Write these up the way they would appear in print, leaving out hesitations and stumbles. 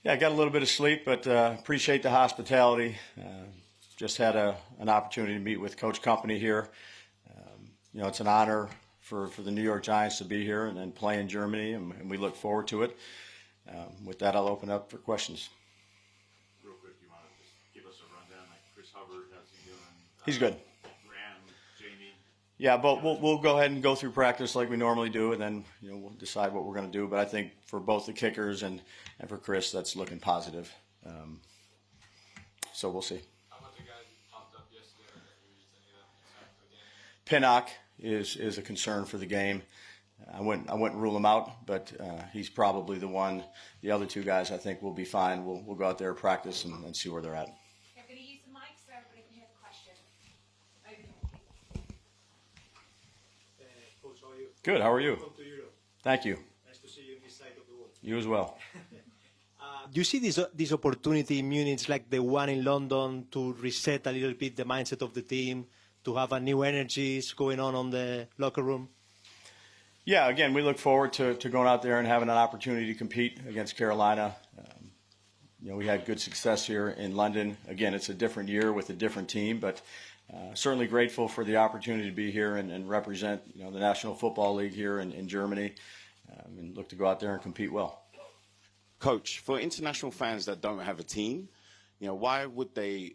Yeah, I got a little bit of sleep, but appreciate the hospitality. Just had an opportunity to meet with Coach Company here. It's an honor for the New York Giants to be here and play in Germany, and we look forward to it. With that, I'll open up for questions. Real quick, you want to just give us a rundown, like Chris Hubbard, how's he doing? He's good. Graham, Jamie. Yeah, but we'll go ahead and go through practice like we normally do, and then we'll decide what we're going to do. But I think for both the kickers and for Chris, that's looking positive. So we'll see. How about the guys you popped up yesterday? Any of them Pinnock is a concern for the game. I wouldn't rule him out, but he's probably the one. The other two guys, I think, will be fine. We'll go out there, practice, and see where they're at. I'm going to use the mic so everybody can hear the question. Over here. Coach, how are you? Good. How are you? Welcome to Europe. Thank you. Nice to see you on this side of the world. You as well. Do you see this opportunity in Munich like the one in London to reset a little bit the mindset of the team, to have a new energies going on the locker room? Yeah, again, we look forward to going out there and having an opportunity to compete against Carolina. We had good success here in London. Again, it's a different year with a different team, but certainly grateful for the opportunity to be here and represent the National Football League here in Germany, and look to go out there and compete well. Coach, for international fans that don't have a team, why would they?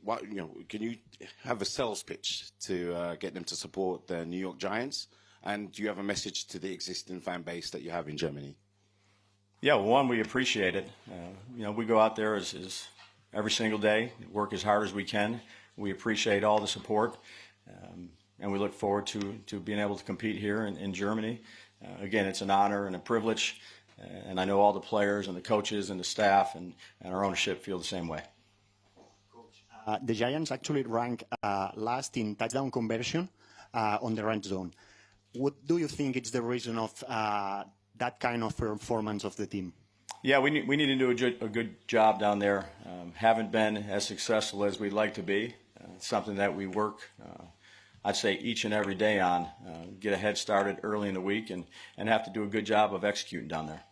Can you have a sales pitch to get them to support the New York Giants? And do you have a message to the existing fan base that you have in Germany? Yeah, well, one, we appreciate it. We go out there as every single day, work as hard as we can. We appreciate all the support, and we look forward to being able to compete here in Germany. Again, it's an honor and a privilege, and I know all the players and the coaches and the staff and our ownership feel the same way. The Giants actually rank last in touchdown conversion on the red zone. What do you think is the reason of that kind of performance of the team? Yeah, we need to do a good job down there. Haven't been as successful as we'd like to be. It's something that we work, I'd say, each and every day on. Get a head started early in the week and have to do a good job of executing down there.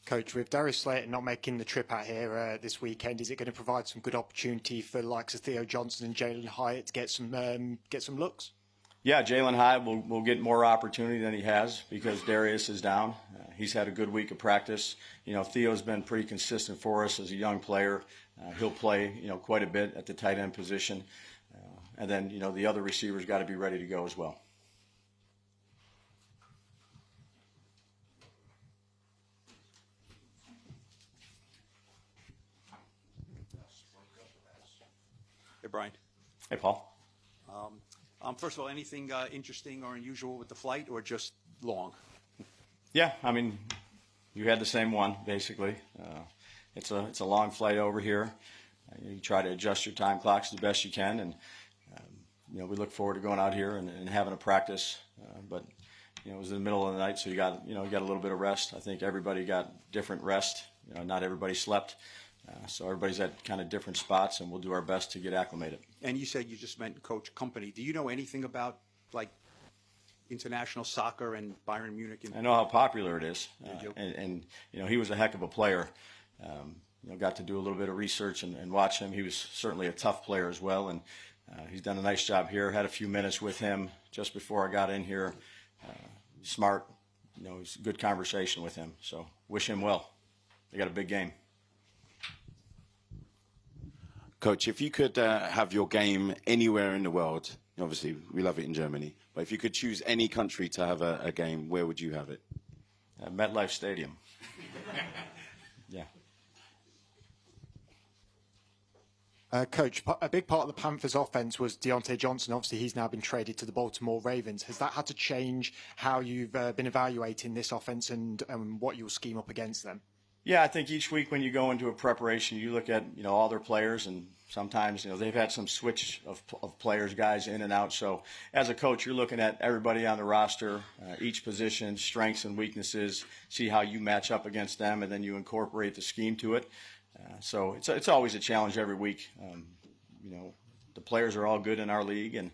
Coach, with Darius Slayton not making the trip out here this weekend, is it going to provide some good opportunity for the likes of Theo Johnson and Jalen Hyatt to get some looks? Yeah, Jalen Hyatt will get more opportunity than he has because Darius is down. He's had a good week of practice. Theo's been pretty consistent for us as a young player. He'll play, quite a bit at the tight end position. And then, the other receivers got to be ready to go as well. Hey, Brian. Hey, Paul. First of all, anything interesting or unusual with the flight, or just long? Yeah, you had the same one basically. It's a long flight over here. You try to adjust your time clocks the best you can, and we look forward to going out here and having a practice. But it was in the middle of the night, so you got a little bit of rest. I think everybody got different rest. Not everybody slept. So everybody's at kind of different spots, and we'll do our best to get acclimated. And you said you just meant Coach Company. Do you know anything about, like, international soccer and Bayern Munich? I know how popular it is, and he was a heck of a player. Got to do a little bit of research and watch him. He was certainly a tough player as well, and he's done a nice job here. Had a few minutes with him just before I got in here. Smart, it was a good conversation with him. So wish him well. They got a big game. Coach, if you could have your game anywhere in the world, obviously we love it in Germany, but if you could choose any country to have a game, where would you have it? At MetLife Stadium. Yeah. Coach, a big part of the Panthers' offense was Deontay Johnson. Obviously, he's now been traded to the Baltimore Ravens. Has that had to change how you've been evaluating this offense and what you'll scheme up against them? Yeah, I think each week when you go into a preparation, you look at all their players, and sometimes they've had some switch of players, guys in and out. So as a coach, you're looking at everybody on the roster, each position, strengths and weaknesses, see how you match up against them, and then you incorporate the scheme to it. So it's always a challenge every week. The players are all good in our league, and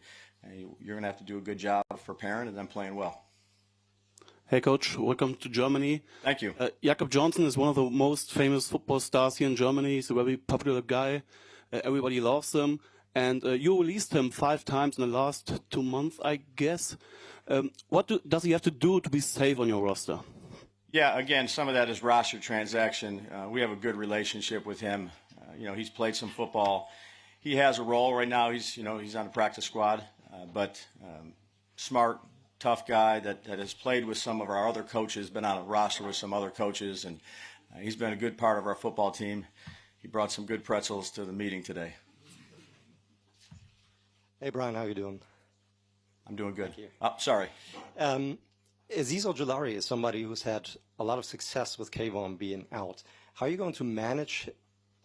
you're going to have to do a good job of preparing and then playing well. Hey, Coach. Welcome to Germany. Thank you. Jakob Johnson is one of the most famous football stars here in Germany. He's a very popular guy. Everybody loves him. And you released him 5 times in the last 2 months, I guess. What does he have to do to be safe on your roster? Yeah, again, some of that is roster transaction. We have a good relationship with him. He's played some football. He has a role right now. He's on the practice squad, but smart, tough guy that has played with some of our other coaches, been on a roster with some other coaches, and he's been a good part of our football team. He brought some good pretzels to the meeting today. Hey, Brian, how you doing? I'm doing good. Oh, sorry. Aziz Ojulari is somebody who's had a lot of success with Kayvon being out. How are you going to manage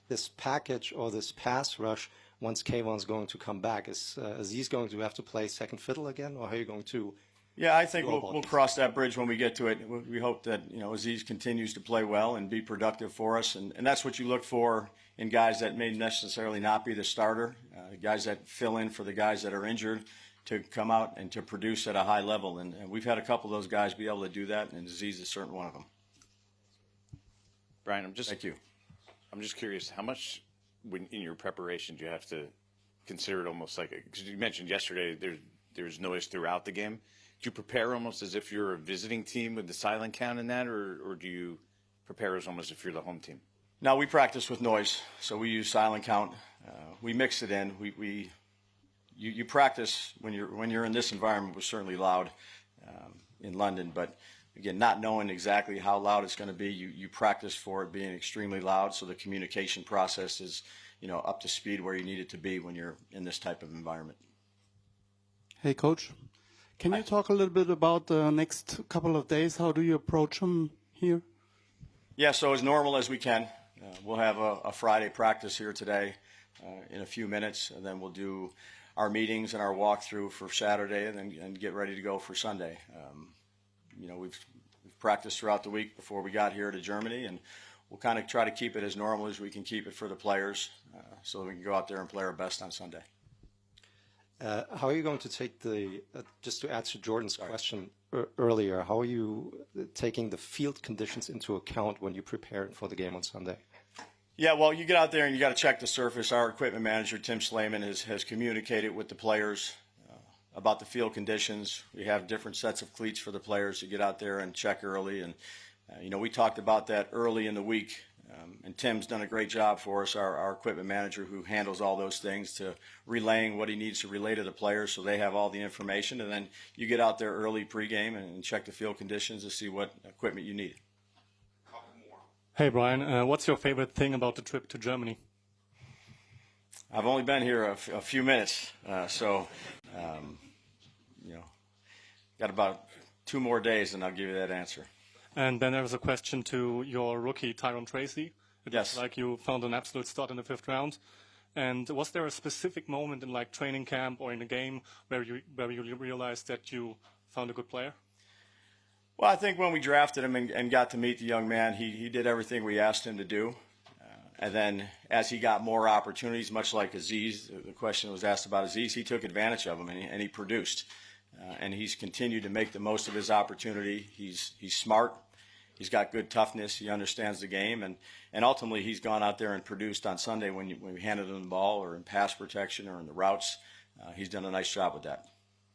this package or this pass rush once Kayvon's going to come back? Is Aziz going to have to play second fiddle again, or how are you going to? Yeah, I think we'll cross that bridge when we get to it. We hope that Aziz continues to play well and be productive for us, and that's what you look for in guys that may necessarily not be the starter, guys that fill in for the guys that are injured, to come out and to produce at a high level. And we've had a couple of those guys be able to do that, and Aziz is certainly one of them. Brian, Thank you. I'm just curious, how much in your preparation do you have to consider it almost like, because you mentioned yesterday there's noise throughout the game. Do you prepare almost as if you're a visiting team with the silent count in that, or do you prepare as almost if you're the home team? No, we practice with noise, so we use silent count. We mix it in. You practice when you're in this environment. Was certainly loud in London, but again, not knowing exactly how loud it's going to be, you practice for it being extremely loud, so the communication process is up to speed where you need it to be when you're in this type of environment. Hey, Coach. Can you talk a little bit about the next couple of days? How do you approach them here? Yeah, so as normal as we can. We'll have a Friday practice here today in a few minutes, and then we'll do our meetings and our walkthrough for Saturday, and get ready to go for Sunday. We've practiced throughout the week before we got here to Germany, and we'll kind of try to keep it as normal as we can keep it for the players, so that we can go out there and play our best on Sunday. How are you going to take just to answer Jordan's question earlier, how are you taking the field conditions into account when you prepare for the game on Sunday? Yeah, well, you get out there and you got to check the surface. Our equipment manager, Tim Slayman, has communicated with the players about the field conditions. We have different sets of cleats for the players to get out there and check early. And, we talked about that early in the week. And Tim's done a great job for us, our equipment manager, who handles all those things, to relaying what he needs to relay to the players so they have all the information. And then you get out there early pregame and check the field conditions to see what equipment you need. Hey, Brian, what's your favorite thing about the trip to Germany? I've only been here a few minutes, got about 2 more days, and I'll give you that answer. And then there was a question to your rookie, Tyrone Tracy. It Yes. looks like you found an absolute stud in the 5th round. And was there a specific moment in training camp or in a game where you realized that you found a good player? Well, I think when we drafted him and got to meet the young man, he did everything we asked him to do. And then as he got more opportunities, much like Aziz, the question was asked about Aziz, he took advantage of them and he produced. And he's continued to make the most of his opportunity. He's smart. He's got good toughness. He understands the game. And ultimately, he's gone out there and produced on Sunday when we handed him the ball, or in pass protection, or in the routes. He's done a nice job with that.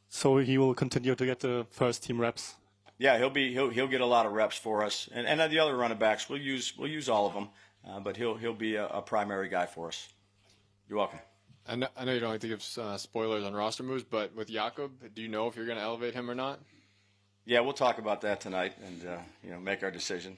So he will continue to get the first team reps? Yeah, he'll get a lot of reps for us. And the other running backs, we'll use all of them. But he'll be a primary guy for us. You're welcome. I know you don't like to give spoilers on roster moves, but with Jakob, do you know if you're going to elevate him or not? Yeah, we'll talk about that tonight and make our decision.